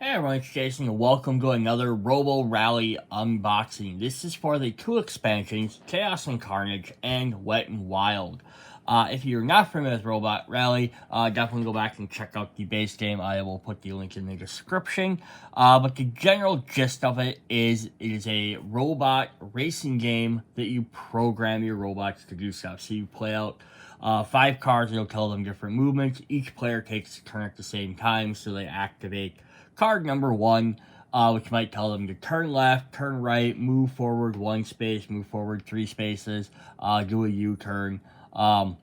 Hey everyone, it's Jason and welcome to another RoboRally unboxing. This is for the two expansions, Chaos and Carnage and Wet and Wild. If you're not familiar with RoboRally, definitely go back and check out the base game. I will put the link in the description. But the general gist of it is a robot racing game that you program your robots to do stuff. So you play out 5 cards, you'll tell them different movements. Each player takes a turn at the same time, so they activate card number 1, which might tell them to turn left, turn right, move forward 1 space, move forward 3 spaces, do a U-turn. And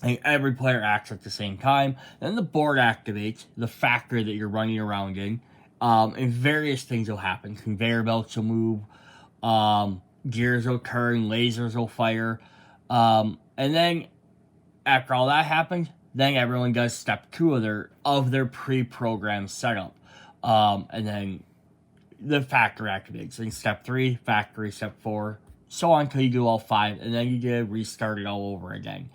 every player acts at the same time. Then the board activates the factory that you're running around in, and various things will happen. Conveyor belts will move, gears will turn, lasers will fire, and then after all that happens, then everyone does step 2 of their pre-programmed setup. And then the factory activates. Then step 3, factory, step 4, so on until you do all 5, and then you get restarted all over again.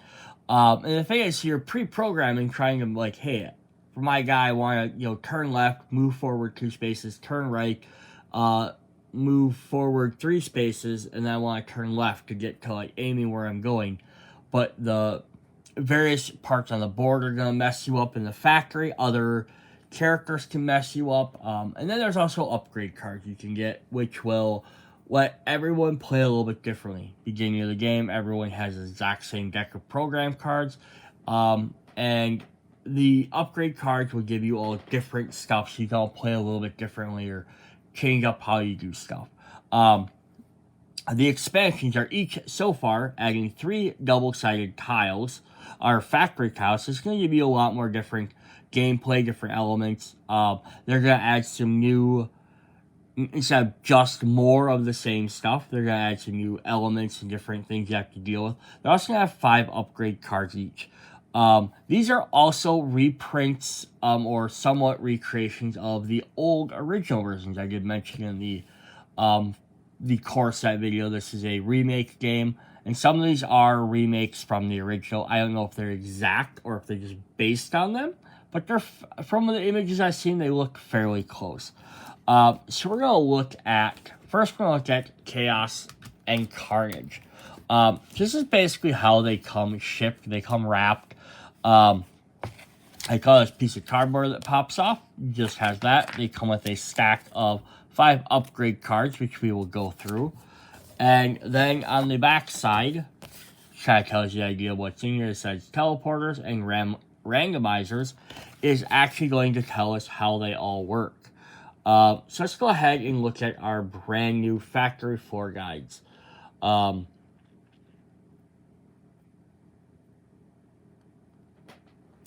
And the thing is, you're pre-programming, trying to hey, for my guy, I want to turn left, move forward 2 spaces, turn right, move forward 3 spaces, and then I want to turn left to get to aiming where I'm going. But the various parts on the board are going to mess you up in the factory. Other characters can mess you up. And then there's also upgrade cards you can get, which will let everyone play a little bit differently. Beginning of the game, everyone has the exact same deck of program cards. And the upgrade cards will give you all different stuff, so you can all play a little bit differently or change up how you do stuff. The expansions are each, so far, adding 3 double-sided tiles, our factory tiles. So it's going to give you a lot more different gameplay, different elements. They're going to add some new, instead of just more of the same stuff, they're going to add some new elements and different things you have to deal with. They're also going to have 5 upgrade cards each. These are also reprints or somewhat recreations of the old original versions I did mention in the core set video. This is a remake game, and some of these are remakes from the original. I don't know if they're exact or if they're just based on them, but they're from the images I've seen, they look fairly close. So we're gonna look at Chaos and Carnage. This is basically how they come shipped. They come wrapped. I call this piece of cardboard that pops off. Just has that. They come with a stack of 5 upgrade cards, which we will go through. And then on the back side, kind of tells you the idea of what's in here. It says teleporters and randomizers is actually going to tell us how they all work. So let's go ahead and look at our brand new factory floor guides.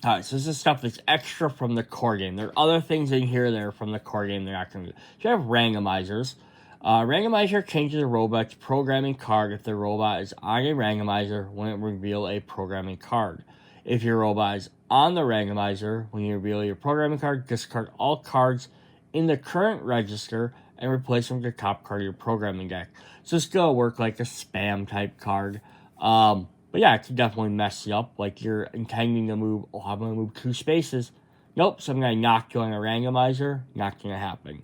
Alright, so this is stuff that's extra from the core game. There are other things in here that are from the core game they're not going to do. So you have randomizers. Randomizer changes a robot's programming card if the robot is on a randomizer when it reveal a programming card. If your robot is on the randomizer when you reveal your programming card, discard all cards in the current register and replace them with the top card of your programming deck. So it's going to work like a spam type card. But yeah, it can definitely mess you up. Like you're intending to move, I'm going to move 2 spaces. Nope, so I'm going to knock you on a randomizer. Not going to happen.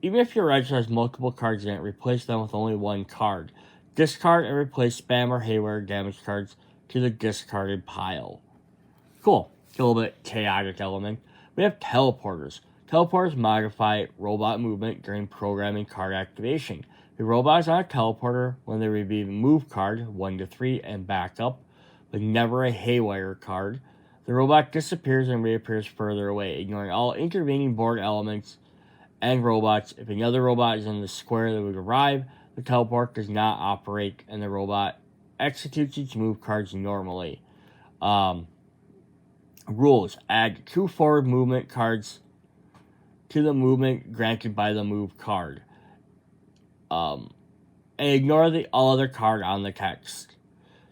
Even if your register has multiple cards in it, replace them with only 1 card. Discard and replace spam or haywire damage cards to the discarded pile. Cool. A little bit chaotic element. We have teleporters. Teleporters modify robot movement during programming card activation. The robot is on a teleporter when they reveal a move card, 1 to 3, and back up, but never a haywire card. The robot disappears and reappears further away, ignoring all intervening board elements and robots. If another robot is in the square that would arrive, the teleport does not operate, and the robot executes its move cards normally. Rules. Add 2 forward movement cards to the movement granted by the move card. And ignore the all other card on the text.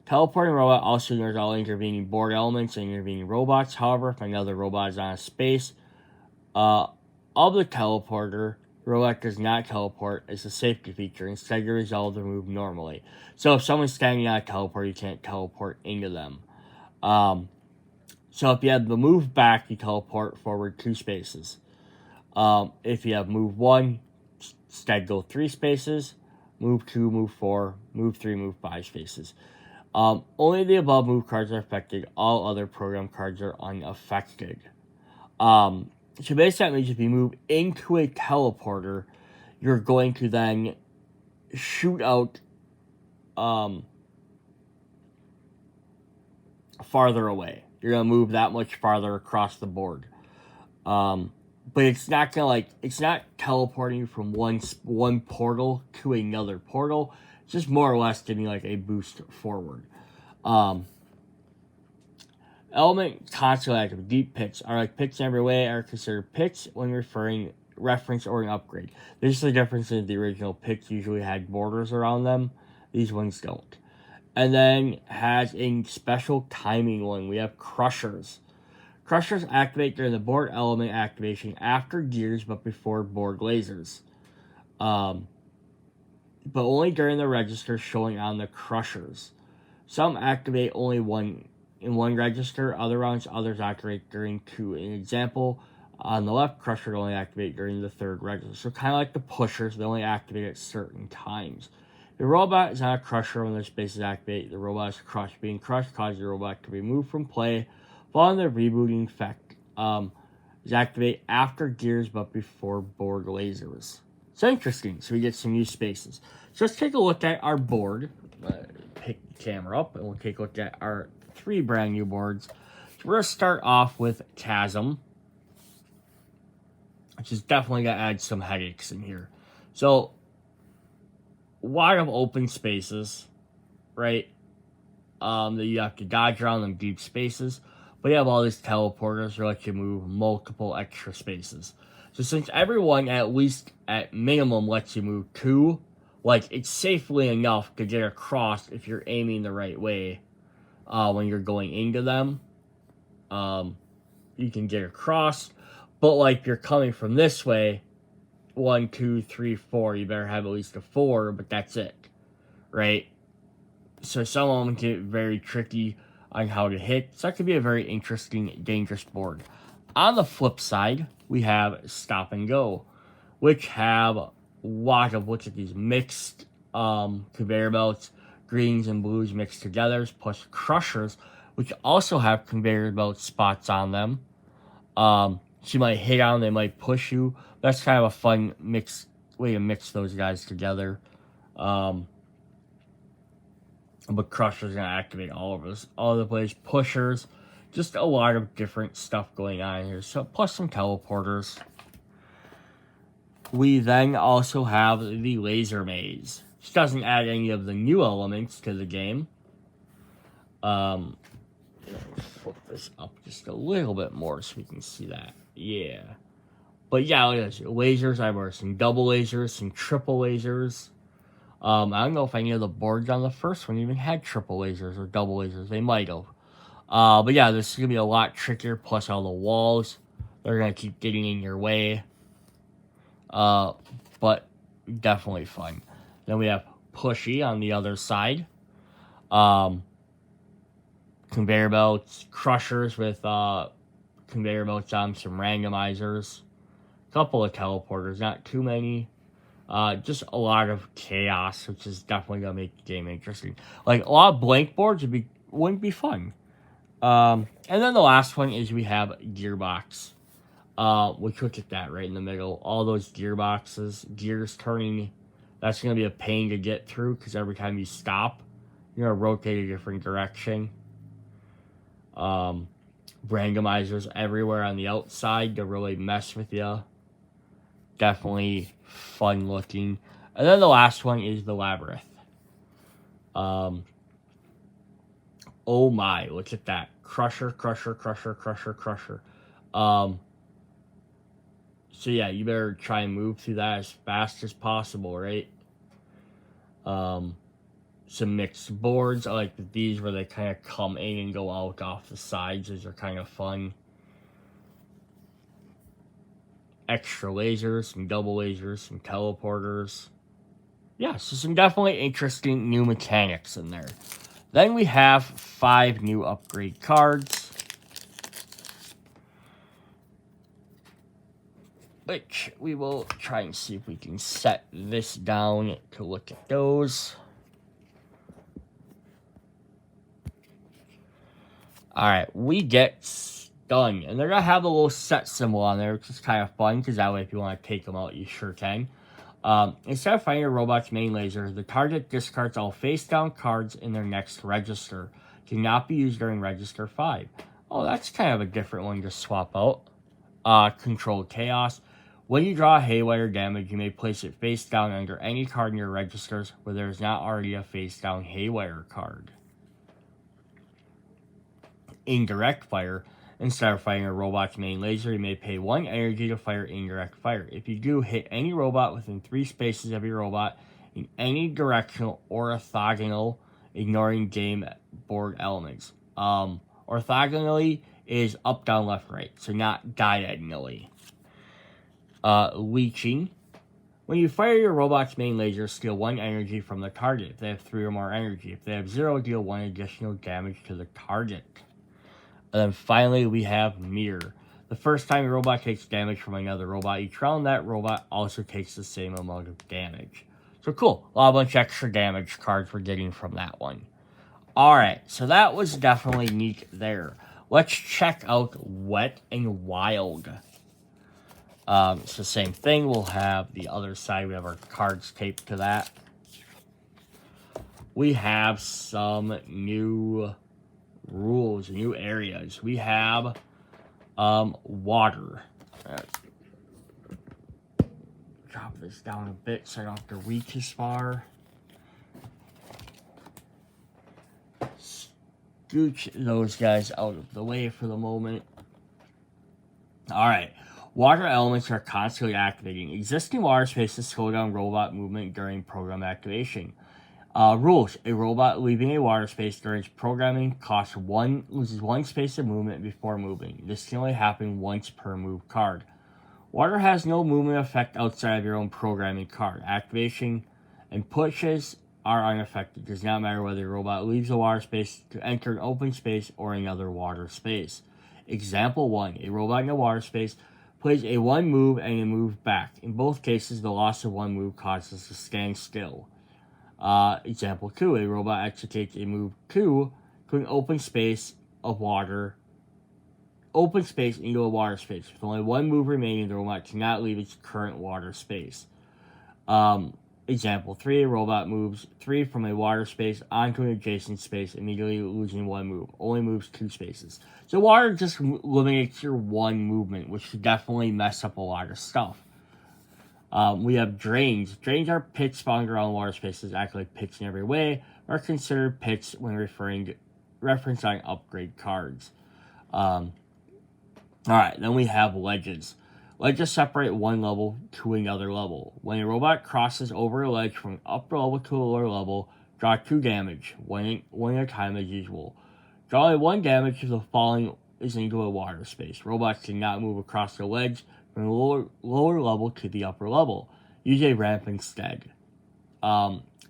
Teleporting robot also ignores all intervening board elements and intervening robots. However, if another robot is on a space of the teleporter, the robot does not teleport as a safety feature. Instead, you resolve the move normally. So if someone's standing on a teleport, you can't teleport into them. So if you have the move back, you teleport forward 2 spaces. If you have move 1, instead go 3 spaces. Move 2, move 4, move 3, move 5 spaces. Only the above move cards are affected. All other program cards are unaffected. So basically that means if you move into a teleporter, you're going to then shoot out farther away. You're going to move that much farther across the board. But it's not it's not teleporting you from one portal to another portal. It's just more or less giving like a boost forward. Element constantly active. Deep pits are like pits in every way, are considered pits when reference or an upgrade. This is the difference in the original pits usually had borders around them. These ones don't. And then has a special timing one. We have crushers. Crushers activate during the board element activation after gears but before board lasers. But only during the register showing on the crushers. Some activate only in one register. Others activate during 2. An example, on the left, crusher only activate during the 3rd register. So kind of like the pushers, they only activate at certain times. The robot is not a crusher when their spaces activate. The robot is crushed. Being crushed causes the robot to be removed from play. Following the rebooting effect is activate after gears but before board lasers. So interesting. So we get some new spaces. So let's take a look at our board. Pick the camera up and we'll take a look at our 3 brand new boards. So we're going to start off with Chasm, which is definitely going to add some headaches in here. So a lot of open spaces, right? That you have to dodge around them deep spaces. But you have all these teleporters that let you move multiple extra spaces. So since everyone, at least at minimum, lets you move 2, like it's safely enough to get across if you're aiming the right way when you're going into them. You can get across. But like you're coming from this way, 1, 2, 3, 4, you better have at least a 4, but that's it, right? So some of them get very tricky on how to hit. So that could be a very interesting, dangerous board. On the flip side, we have Stop and Go, which have a lot of, look at these mixed conveyor belts, greens and blues mixed together, plus crushers, which also have conveyor belt spots on them. So you might hit on, they might push you. That's kind of a fun way to mix those guys together. But crushers going to activate all over the place. Pushers, just a lot of different stuff going on here. So plus some teleporters. We then also have the Laser Maze, which doesn't add any of the new elements to the game. Flip this up just a little bit more so we can see that. Yeah. But yeah, look at this. Lasers, I have some double lasers, some triple lasers. I don't know if any of the boards on the first one even had triple lasers or double lasers. They might have. But yeah, this is going to be a lot trickier, plus all the walls. They're going to keep getting in your way. But definitely fun. Then we have Pushy on the other side. Conveyor belts, crushers with conveyor belts on, some randomizers. A couple of teleporters, not too many. Just a lot of chaos, which is definitely going to make the game interesting. Like, a lot of blank boards wouldn't be fun. And then the last one is we have Gearbox. Which look at that right in the middle. All those gearboxes, gears turning. That's going to be a pain to get through because every time you stop, you're going to rotate a different direction. Randomizers everywhere on the outside to really mess with you. Definitely fun looking. And then the last one is the Labyrinth. Oh my, look at that. Crusher. So yeah, you better try and move through that as fast as possible, right? Some mixed boards. I like these where they kind of come in and go out off the sides. Those are kind of fun. Extra lasers, some double lasers, some teleporters. Yeah, so some definitely interesting new mechanics in there. Then we have 5 new upgrade cards. which we will try and see if we can set this down to look at those. Alright, we get done. And they're going to have a little set symbol on there, which is kind of fun, because that way if you want to take them out, you sure can. Instead of firing your robot's main laser, the target discards all face-down cards in their next register. Cannot be used during Register 5. Oh, that's kind of a different one to swap out. Controlled Chaos. When you draw haywire damage, you may place it face-down under any card in your registers where there is not already a face-down haywire card. Indirect Fire. Instead of firing a robot's main laser, you may pay 1 energy to fire indirect fire. If you do, hit any robot within 3 spaces of your robot in any directional or orthogonal, ignoring game board elements. Orthogonally is up, down, left, right, so not diagonally. Leeching. When you fire your robot's main laser, steal 1 energy from the target. If they have 3 or more energy. If they have 0, deal 1 additional damage to the target. And then finally, we have Mirror. The first time a robot takes damage from another robot, each round that robot also takes the same amount of damage. So cool. A bunch of extra damage cards we're getting from that one. Alright, so that was definitely neat there. Let's check out Wet and Wild. It's the same thing. We'll have the other side. We have our cards taped to that. We have some new rules, new areas. We have water. Drop this down a bit so I don't have to reach as far. Scooch those guys out of the way for the moment. Alright. Water elements are constantly activating. Existing water spaces slow down robot movement during program activation. Rules. A robot leaving a water space during its programming loses 1 space of movement before moving. This can only happen once per move card. Water has no movement effect outside of your own programming card. Activation and pushes are unaffected. It does not matter whether a robot leaves a water space to enter an open space or another water space. Example 1. A robot in a water space plays a 1 move and a move back. In both cases, the loss of 1 move causes a standstill. Example 2. A robot executes a move 2 to an open space into a water space. With only 1 move remaining, the robot cannot leave its current water space. Example 3. A robot moves 3 from a water space onto an adjacent space, immediately losing 1 move. Only moves 2 spaces. So water just limits your 1 movement, which could definitely mess up a lot of stuff. We have drains. Drains are pits spawned around water spaces, act like pits in every way, are considered pits when referencing upgrade cards. Alright, then we have ledges. Ledges separate one level to another level. When a robot crosses over a ledge from an upper level to a lower level, draw 2 damage, one at a time as usual. Draw only 1 damage if the falling is into a water space. Robots cannot move across the ledge from the lower level to the upper level. Use a ramp instead.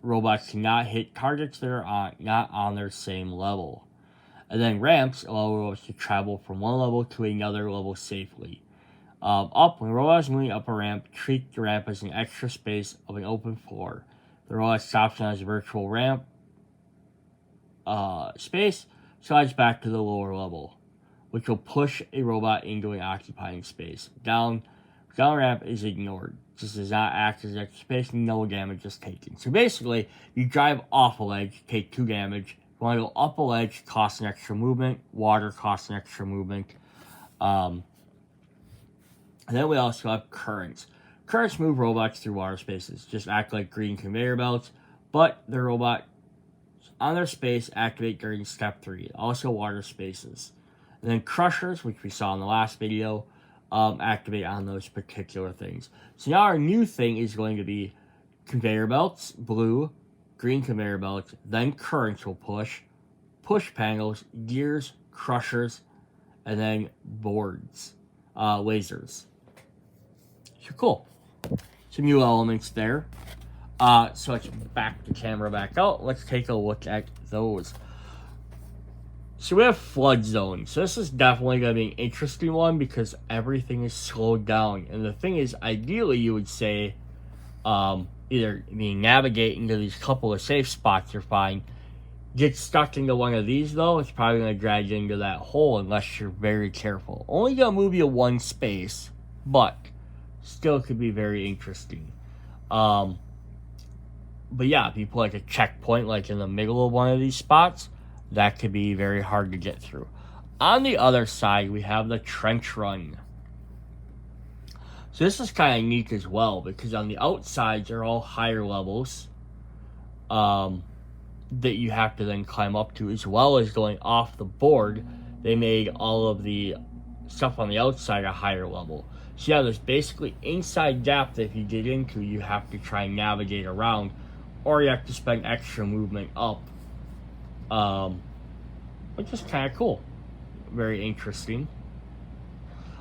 Robots cannot hit targets that are not on their same level. And then ramps allow robots to travel from one level to another level safely. When a robot is moving up a ramp, treat the ramp as an extra space of an open floor. The robot stops on its virtual ramp space, slides back to the lower level, which will push a robot into an occupying space. Down ramp is ignored. This does not act as extra space, no damage is taken. So basically, you drive off a ledge, take 2 damage. If you want to go up a ledge, costs an extra movement. Water costs an extra movement. And then we also have currents. Currents move robots through water spaces. Just act like green conveyor belts, but the robots on their space activate during step 3. Also water spaces. And then crushers, which we saw in the last video, activate on those particular things. So now our new thing is going to be conveyor belts, blue, green conveyor belts, then currents will push panels, gears, crushers, and then boards, lasers. So cool. Some new elements there. So let's back the camera back out. Let's take a look at those. So we have flood zones. So this is definitely going to be an interesting one because everything is slowed down. And the thing is, ideally, you would say either navigate into these couple of safe spots are fine. Get stuck into one of these, though, it's probably going to drag you into that hole unless you're very careful. Only going to move you one space, but still could be very interesting. But yeah, if you put like a checkpoint like in the middle of one of these spots, that could be very hard to get through. On the other side, we have the trench run. So this is kind of neat as well because on the outsides are all higher levels that you have to then climb up to, as well as going off the board. They made all of the stuff on the outside a higher level. So yeah, there's basically inside gap that if you get into, you have to try and navigate around, or you have to spend extra movement up, which is kind of cool. Very interesting.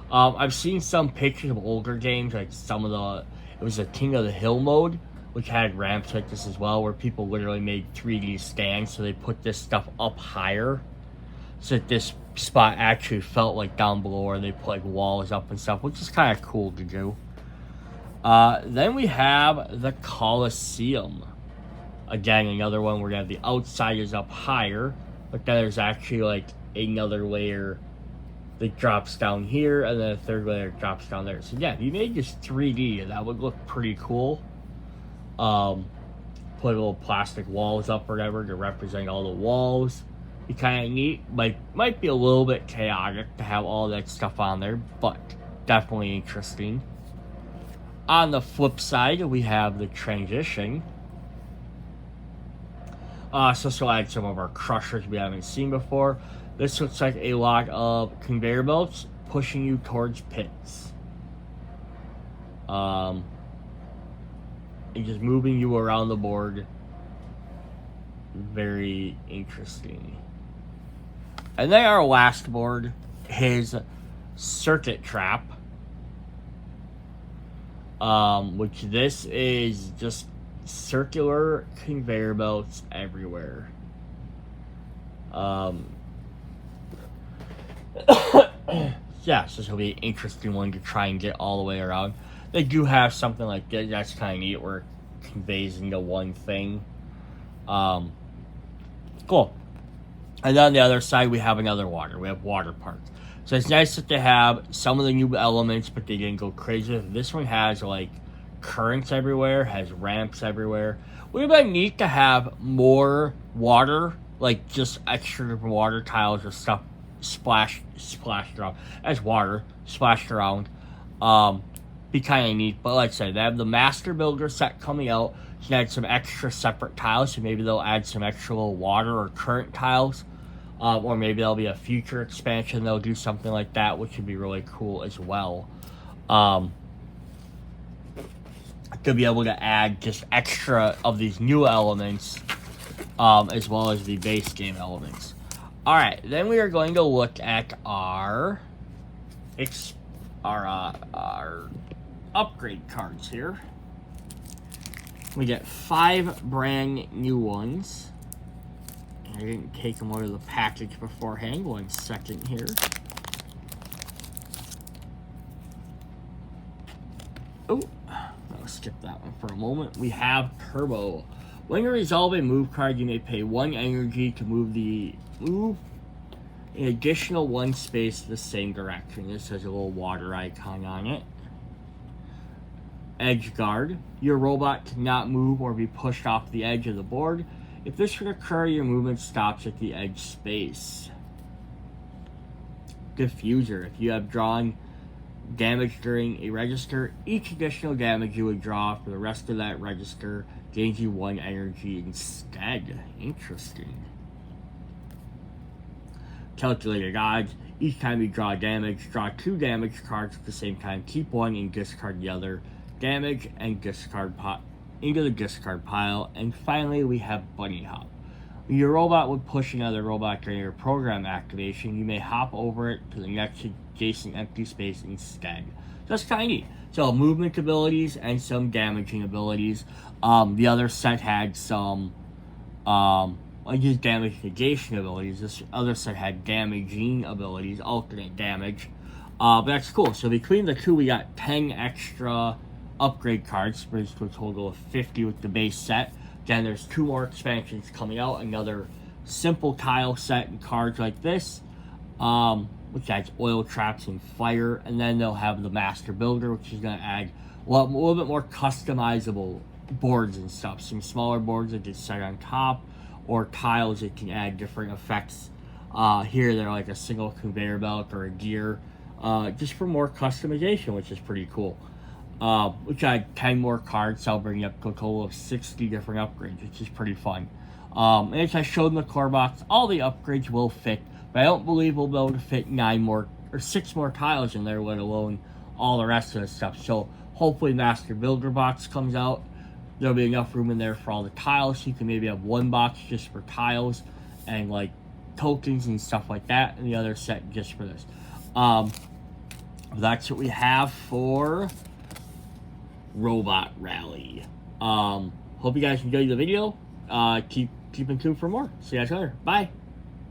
I've seen some pictures of older games, like it was a King of the Hill mode, which had ramps like this as well, where people literally made 3D stands, so they put this stuff up higher, so that this spot actually felt like down below, or they put like walls up and stuff, which is kind of cool to do. Then we have the Coliseum. Again, another one where you have the outside is up higher, but then there's actually like another layer that drops down here, and then a third layer drops down there. So yeah, if you made this 3D, that would look pretty cool. Put little plastic walls up or whatever to represent all the walls. Be kind of neat. Might be a little bit chaotic to have all that stuff on there, but definitely interesting. On the flip side, we have the transition. So add some of our crushers we haven't seen before. This looks like a lot of conveyor belts pushing you towards pits. And just moving you around the board. Very interesting. And then our last board is Circuit Trap. Which this is just circular conveyor belts everywhere. Yeah, so this will be an interesting one to try and get all the way around. They do have something like that. That's kind of neat where it conveys into one thing. Cool. And then on the other side, we have another water. We have water parks. So it's nice that they have some of the new elements, but they didn't go crazy. This one has like currents everywhere, has ramps everywhere. Would have been neat to have more water, like just extra water tiles or stuff splashed around as water splashed around. Be kind of neat, but like I said, they have the Master Builder set coming out. You can add some extra separate tiles, so maybe they'll add some extra little water or current tiles, or maybe there'll be a future expansion they'll do something like that, which would be really cool as well. To be able to add just extra of these new elements, as well as the base game elements. Alright, then we are going to look at our upgrade cards here. We get 5 brand new ones. I didn't take them out of the package beforehand. 1 second here. Oh, I'll skip that one for a moment. We have Turbo. When you resolve a move card, you may pay 1 energy to move an additional 1 space the same direction. This has a little water icon on it. Edge Guard. Your robot cannot move or be pushed off the edge of the board. If this should occur, your movement stops at the edge space. Diffuser. If you have drawn damage during a register, each additional damage you would draw for the rest of that register gains you 1 energy instead. Interesting. Calculated odds. Each time you draw damage, draw 2 damage cards at the same time. Keep 1 and discard the other. Damage and discard into the discard pile. And finally, we have Bunny Hop. When your robot would push another robot during your program activation, you may hop over it to the next adjacent empty space instead. That's kind of neat. So movement abilities and some damaging abilities. The other set had some I use damage negation abilities. This other set had damaging abilities, alternate damage. But that's cool. So between the two, we got 10 extra upgrade cards, brings to a total of 50 with the base set. Then there's 2 more expansions coming out, another simple tile set and cards like this, which adds oil traps and fire, and then they'll have the master builder, which is going to add a little bit more customizable boards and stuff. Some smaller boards that get set on top, or tiles that can add different effects. Here they're like a single conveyor belt or a gear, just for more customization, which is pretty cool. Which I had 10 more cards, so I'll bring you up to a total of 60 different upgrades, which is pretty fun. And as I showed in the core box, all the upgrades will fit, but I don't believe we'll be able to fit 6 more tiles in there, let alone all the rest of the stuff. So hopefully Master Builder box comes out. There'll be enough room in there for all the tiles, so you can maybe have one box just for tiles and like tokens and stuff like that, and the other set just for this. That's what we have for RoboRally. Hope you guys enjoyed the video. Keep in tune for more. See you guys later. Bye.